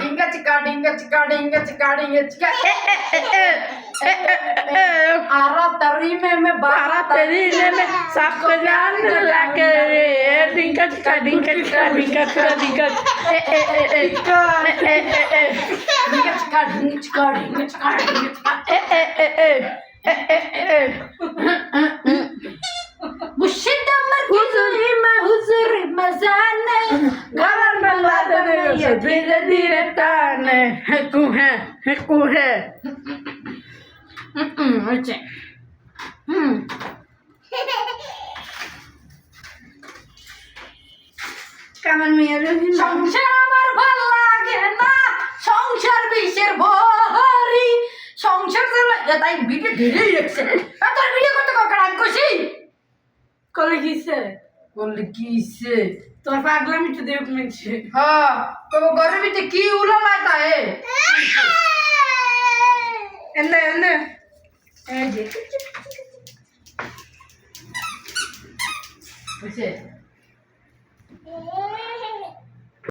ডিঙ্গা চিকা ডিঙ্গা চিকা ডিঙ্গা চিকা ডিঙ্গা চিকা आरा तरी में बारा तेरी में सबको जान लगे डिंका चिका डिंका चिका डिंका चिका डिंका डिंगा चिका डिंगा चिका डिंगा चिका मुश्किल में हुजूरी मजाने गलन बल्ला दे धीरे धीरे ताने है कु है হচ্ছে কেমন মেয়ে সংসার আমার ভালো লাগে না সংসার বিষের ভরি সংসার চালাইয়া তাই ভিডিও ঢেলে রেখেছে তোর ভিডিও করতে কখন আমি খুশি কলে কিসে বললে কিসে তোর পাগলামি তো দেখ মিলছে হ্যাঁ তোমার ঘরের ভিতরে কি উলালায় তা হে এনে এনে এই যে বুঝছে